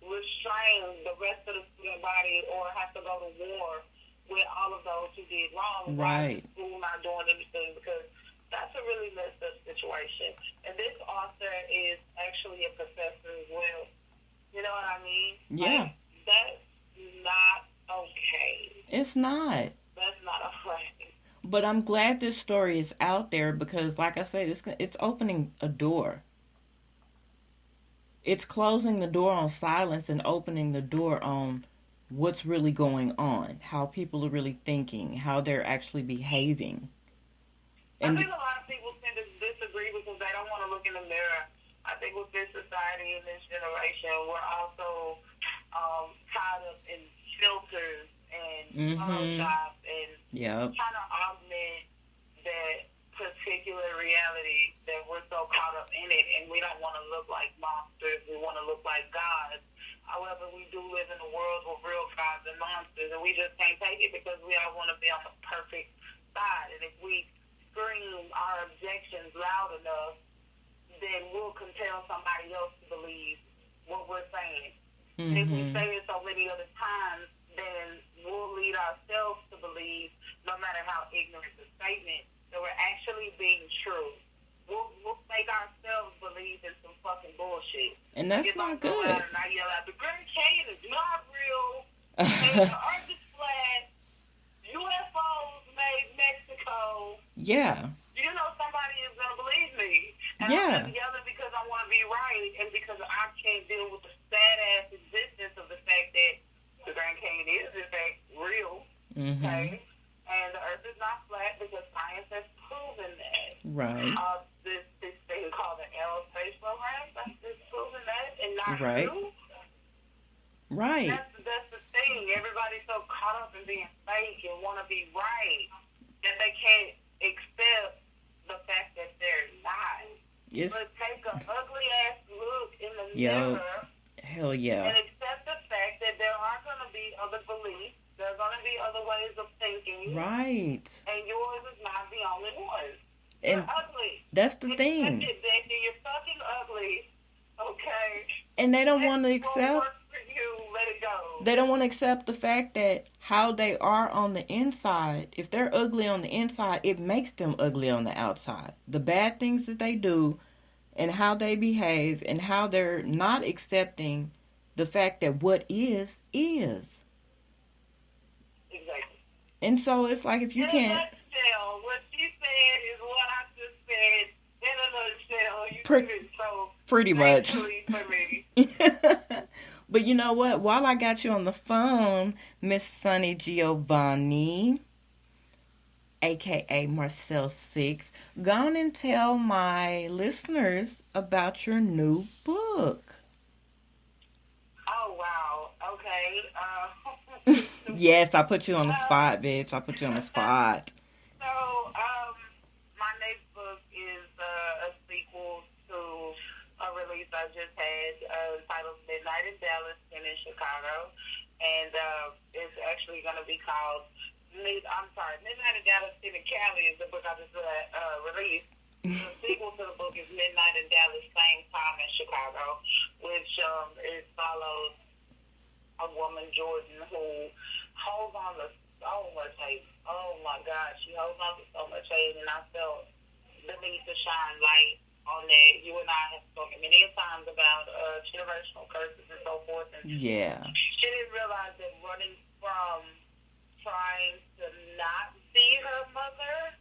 B: restrain the rest of the student body or have to go to war with all of those who did wrong?
A: Right.
B: Why is the school not doing anything? Because that's a really messed up situation. And this author is actually a professor as well. You know what I mean?
A: Yeah.
B: That's not okay.
A: It's not.
B: That's not okay.
A: But I'm glad this story is out there because, like I said, it's opening a door. It's closing the door on silence and opening the door on what's really going on, how people are really thinking, how they're actually behaving.
B: And I think a lot of people tend to disagree because they don't want to look in the mirror. I think with this society and this generation, we're also tied up in filters and Photoshop and trying to augment that particular reality that we're so caught up in it, and we don't want to look like monsters. We want to look like gods. However, we do live in a world with real gods and monsters, and we just can't take it because we all want to be on the perfect side. And if we scream our objections loud enough, then we'll compel somebody else to believe what we're saying. And if we say it so many other times, then we'll lead ourselves to believe, no matter how ignorant the statement, that we're actually being true. We'll make ourselves believe in some fucking bullshit.
A: And that's not good.
B: And I yell out, the Grand Canyon is not real. The Earth is flat. UFOs made Mexico.
A: Yeah.
B: Somebody is going to believe me. And I'm just yelling because I want to be right and because I can't deal with the sad-ass existence of the fact that the Grand Canyon is, in fact, real. Okay? And the Earth is not flat because science has proven that.
A: Right.
B: This thing called the aerospace program, that's proven that and not true.
A: Right.
B: That's the thing. Everybody's so caught up in being fake and want to be right that they can't accept the fact that they're not. But take an ugly-ass look in the mirror.
A: Hell yeah.
B: And accept the fact that there are going to be other beliefs. There are going to be other ways of thinking.
A: Right.
B: And yours is not the only one.
A: And
B: you're ugly.
A: That's the thing.
B: Accept it, Becky. You're fucking ugly. Okay?
A: And they don't want to accept.
B: Work for you. Let it go.
A: They don't want to accept the fact that how they are on the inside, if they're ugly on the inside, it makes them ugly on the outside. The bad things that they do and how they behave and how they're not accepting the fact that what is.
B: Exactly.
A: And so it's like if you can't...
B: nutshell, what she said is what I just said in a nutshell. You did it so
A: pretty much.
B: For me.
A: But you know what? While I got you on the phone, Miss Sunny Giovanni, a.k.a. Marcel 6, go on and tell my listeners about your new book.
B: Oh, wow. Okay.
A: Yes, I put you on the spot, bitch. I put you on the spot.
B: So, my next book is a sequel to a release I just had titled Midnight in Dallas and in Chicago. And it's actually going to be called Midnight in Dallas and in Cali is the book I just released. The sequel to the book is Midnight in Dallas, Same Time in Chicago, which it follows a woman, Jordan, who holds on to so much hate. Oh my God, she holds on to so much hate, and I felt the need to shine light on that. You and I have spoken many times about generational curses and so forth, and
A: yeah,
B: she didn't realize that running from trying to not see her mother,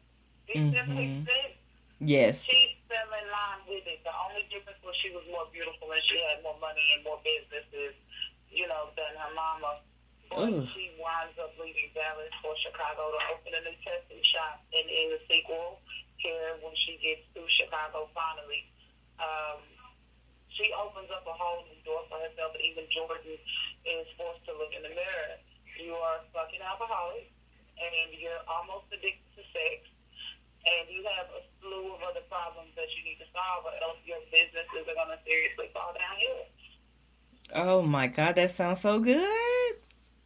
B: it simply said,
A: yes,
B: she fell in line with it. The only difference was she was more beautiful and she had more money and more businesses, than her mama. But she winds up leaving Dallas for Chicago to open a new testing shop. And in the sequel, here when she gets to Chicago finally, she opens up a whole new door for herself. And even Jordan is forced to look in the mirror. You are a fucking alcoholic, and you're almost addicted to sex, and you have a slew of other problems that you need to solve, or else your businesses are going to seriously fall downhill.
A: Oh my God, that sounds so good.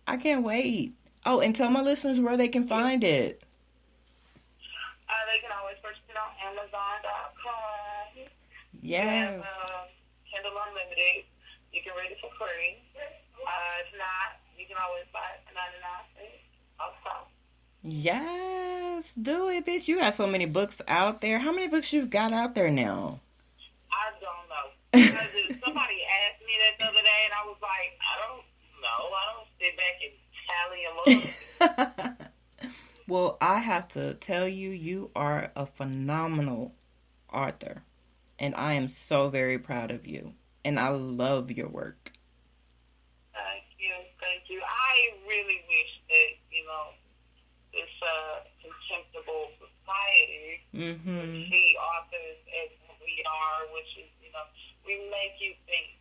A: I can't wait. Oh, and tell my listeners where they can find it.
B: They can always purchase it on Amazon.com.
A: Yes.
B: Kindle Unlimited. You can read it for free. If not, you can always buy it for 99 cents. Also.
A: Yes, do it, bitch. You got so many books out there. How many books you've got out there now?
B: I don't know. Because somebody asked me that the other day, and I was like, I don't know. I don't sit back and tally and look.
A: Well, I have to tell you, you are a phenomenal author. And I am so very proud of you. And I love your work.
B: Thank you. I really wish that, this contemptible society would see authors as we are, which is, we make you think.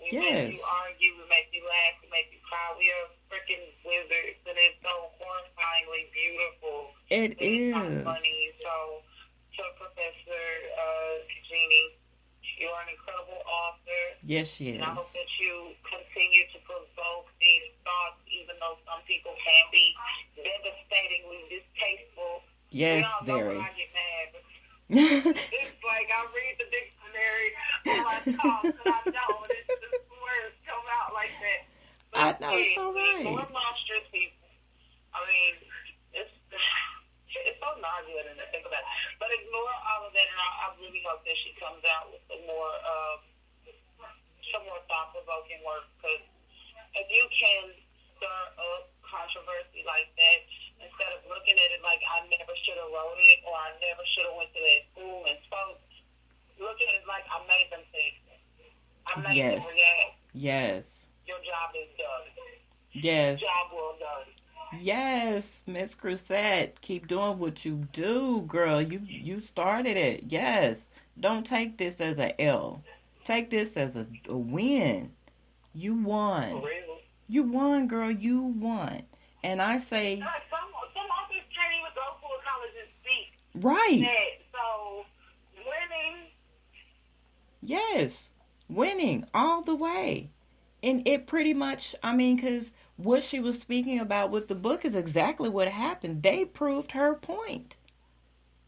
B: We make you argue, we make you laugh, we make you cry. We are freaking wizards, and it's so horrifyingly beautiful.
A: It is.
B: Funny. So, Professor Jennine, you are an incredible author.
A: Yes, she is.
B: And I hope that you continue to provoke these thoughts, even though some people can be devastatingly distasteful.
A: Yes,
B: very. Know when I get mad. It's like I read the dictionary while I talk, and I don't. It's just words come out like that. But
A: I know, it's so right.
B: More monstrous people. I mean, it's so nauseating to think about. But ignore all of that, and I really hope that she comes out with some more thought-provoking work, because if you can stir up controversy like that, instead of looking at it like I never should have wrote it, or I never should have went to that school and spoke, look at it like I made them think. I made them react.
A: Yes.
B: Your job is done.
A: Yes.
B: Job well done.
A: Yes, Miss Crucet, keep doing what you do, girl. You started it. Yes. Don't take this as a L. Take this as a win. You won. You won, girl. You won. And I say...
B: Some authors can't even go to a college and speak.
A: Right.
B: So, winning.
A: Yes. Winning all the way. And it pretty much, because what she was speaking about with the book is exactly what happened. They proved her point.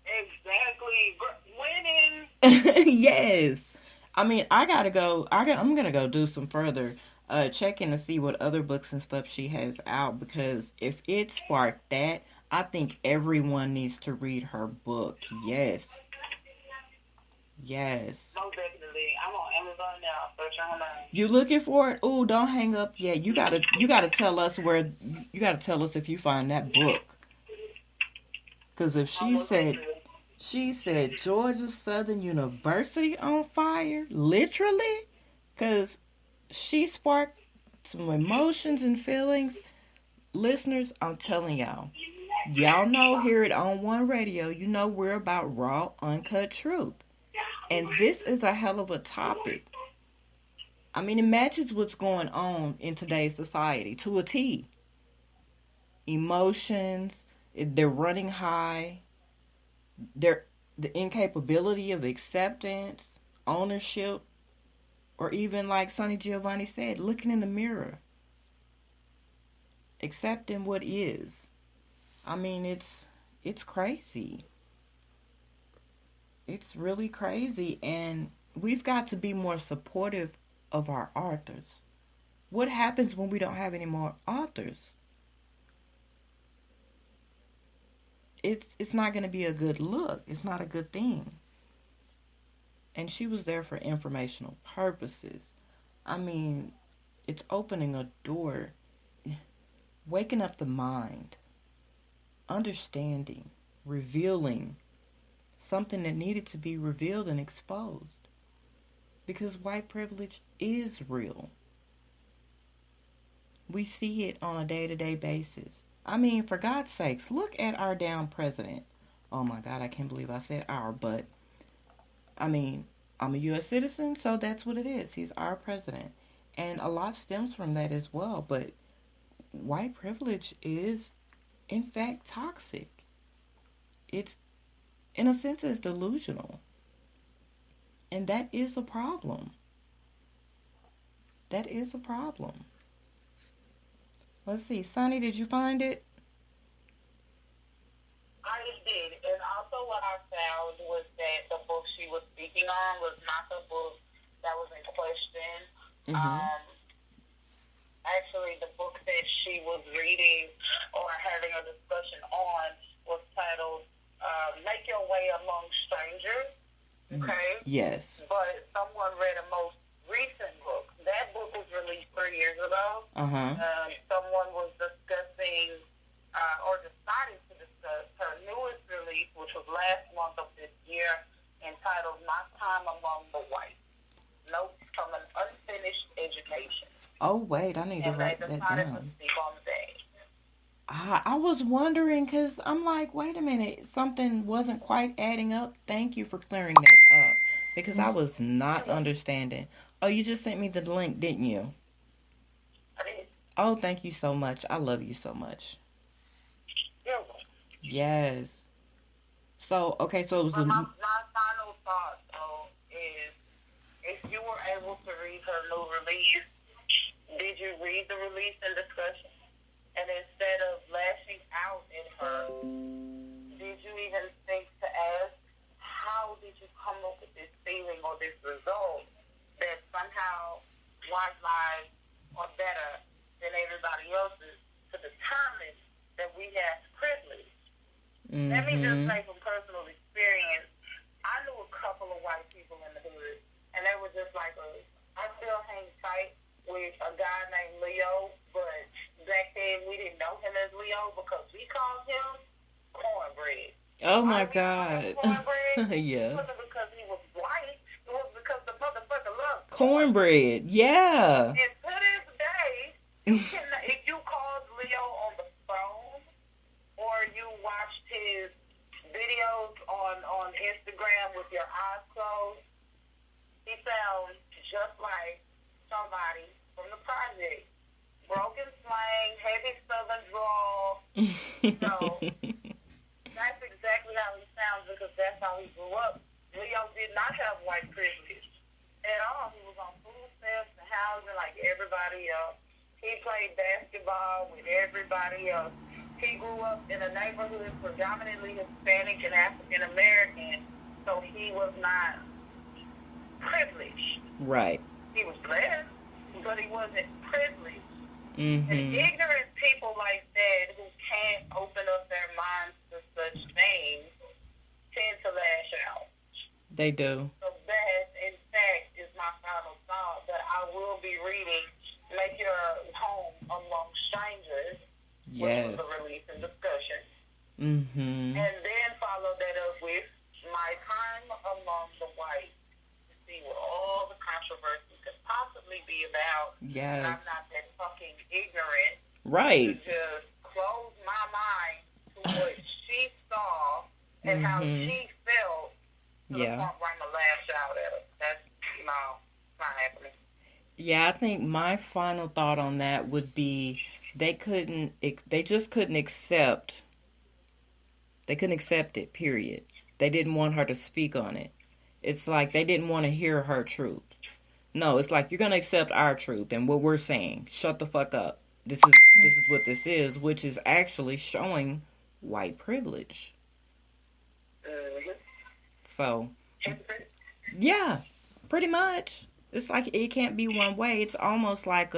B: Exactly. Winning.
A: Yes. I'm going to go do some further checking to see what other books and stuff she has out, because if it sparked that, I think everyone needs to read her book. Yes. Yes.
B: Most definitely. I'm on Amazon now. Search her name.
A: You looking for it? Ooh, don't hang up yet. You gotta tell us if you find that book. Because if she said Georgia Southern University on fire, literally, because she sparked some emotions and feelings. Listeners, I'm telling y'all know, hear it on One Radio, you know we're about raw, uncut truth. And this is a hell of a topic. It matches what's going on in today's society to a T. emotions, they're running high, they're the incapability of acceptance, ownership, or even like Sonny Giovanni said, looking in the mirror, accepting what is. I mean, it's crazy. It's really crazy, and we've got to be more supportive of our authors. What happens when we don't have any more authors? It's not going to be a good look. It's not a good thing. And she was there for informational purposes. I mean, it's opening a door, waking up the mind, understanding, revealing something that needed to be revealed and exposed. Because white privilege is real. We see it on a day-to-day basis. I mean, for God's sakes, look at our down president. Oh my God, I can't believe I said our, but I mean, I'm a U.S. citizen, so that's what it is. He's our president. And a lot stems from that as well, but white privilege is, in fact, toxic. It's, in a sense, it's delusional. And that is a problem. That is a problem. Let's see. Sonny, did you find it?
B: I did. And also what I found was that the book she was speaking on was not the book that was in question.
A: Mm-hmm.
B: Actually, the book that she was reading or having a discussion on was titled Make Your Way Among Strangers. Okay?
A: Yes.
B: But someone read a most recent book. That book was released 3 years ago.
A: Uh-huh.
B: Someone was discussing or deciding to discuss her newest release, which was last month of this year, entitled My Time Among the Whites, Notes from an Unfinished Education.
A: Oh, wait, I need to write that down. I was wondering, because I'm like, wait a minute, something wasn't quite adding up. Thank you for clearing that up, because I was not understanding. Oh, you just sent me the link, didn't you? Oh, thank you so much. I love you so much. Yes. So, okay, so it was...
B: my final thought, though, is if you were able to read her new release, did you read the release and discussion? And instead of lashing out at her, did you even think to ask, how did you come up with this feeling or this result that somehow white lives are better than everybody else's, to determine that we have privilege?
A: Mm-hmm.
B: Let me just say from personal experience, I knew a couple of white people in the hood, and they were just like us. I still hang tight with a guy named Leo, but back then we didn't know him as Leo because we called him Cornbread.
A: Oh my God.
B: Cornbread?
A: Yeah.
B: It wasn't because he was white, it was because the motherfucker loved
A: cornbread. Yeah.
B: And to this day, you can, if you called Leo on the phone or you watched his videos on Instagram with your eyes closed, he sounds just like somebody from the project. Broken slang, heavy southern drawl. So that's exactly how he sounds because that's how he grew up. Leo did not have white privilege at all. He was on food stamps and housing like everybody else. He played basketball with everybody else. He grew up in a neighborhood predominantly Hispanic and African American, so he was not privileged.
A: Right.
B: He was blessed, but he wasn't privileged.
A: Mm-hmm.
B: And ignorant people like that who can't open up their minds to such things tend to lash out.
A: They do.
B: So that, in fact, is my final thought, that I will be reading Make Your Home Among Strangers,
A: Yes.
B: which was the release and discussion.
A: Mm-hmm.
B: And then follow that up with My Time Among the Whites, to see what all the controversy could possibly be about.
A: Yes.
B: And I'm not that fucking ignorant.
A: Right.
B: To just close my mind to what she saw and how she felt. To the point where I'm going to lash out at her. That's, no, it's not happening.
A: Yeah, I think my final thought on that would be They just couldn't accept. They couldn't accept it. Period. They didn't want her to speak on it. It's like they didn't want to hear her truth. No, it's like you're gonna accept our truth and what we're saying. Shut the fuck up. This is what this is, which is actually showing white privilege. So, yeah, pretty much. It's like it can't be one way. It's almost like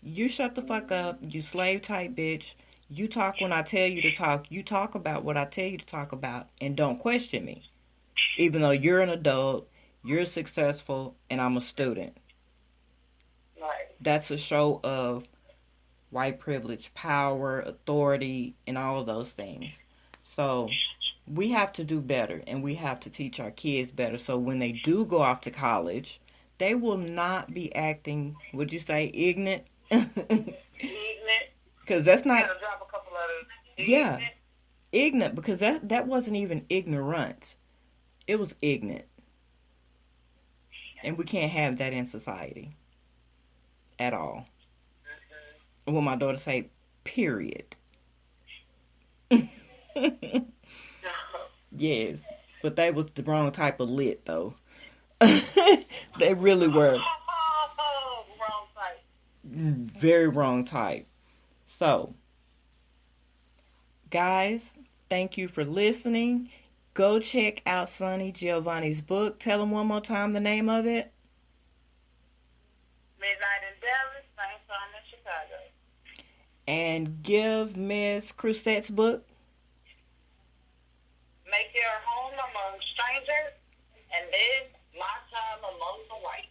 A: you shut the fuck up, you slave type bitch. You talk when I tell you to talk. You talk about what I tell you to talk about and don't question me. Even though you're an adult, you're successful, and I'm a student.
B: Right.
A: That's a show of white privilege, power, authority, and all of those things. So we have to do better, and we have to teach our kids better. So when they do go off to college, they will not be acting, would you say, ignorant?
B: Ignorant.
A: Because that's not...
B: Drop a couple of those.
A: Yeah. Ignorant, because that wasn't even ignorant. It was ignorant. And we can't have that in society. At all. And when my daughter say, period. Yes. But they was the wrong type of lit, though. They really were.
B: Wrong type.
A: Very wrong type. So, guys, thank you for listening. Go check out Sonny Giovanni's book. Tell them one more time the name of it.
B: Midnight in Dallas, same time in Chicago.
A: And give Miss Crucet's book.
B: Make your home among strangers and live my time among the white.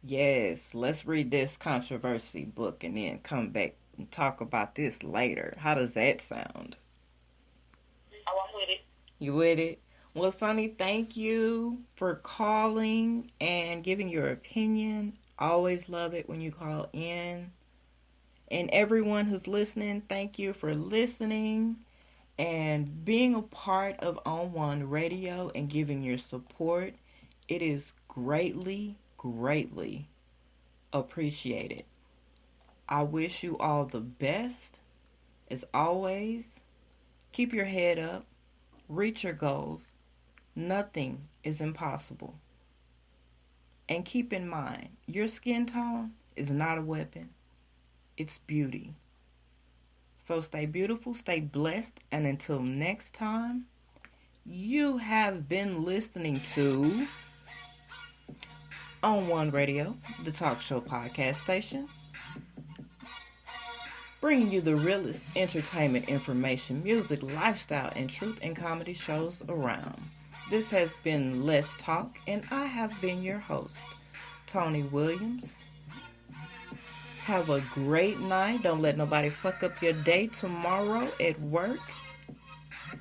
A: Yes, let's read this controversy book and then come back and talk about this later. How does that sound?
B: Oh, I'm with it.
A: You with it? Well, Sonny, thank you for calling and giving your opinion. Always love it when you call in. And everyone who's listening, thank you for listening and being a part of On One Radio and giving your support. It is greatly, greatly appreciated. I wish you all the best. As always, keep your head up. Reach your goals. Nothing is impossible. And keep in mind, your skin tone is not a weapon. It's beauty. So stay beautiful, stay blessed, and until next time, you have been listening to On One Radio, the talk show podcast station, bringing you the realest entertainment, information, music, lifestyle, and truth and comedy shows around. This has been Let's Talk, and I have been your host, Tony Williams. Have a great night. Don't let nobody fuck up your day tomorrow at work.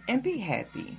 A: And be happy.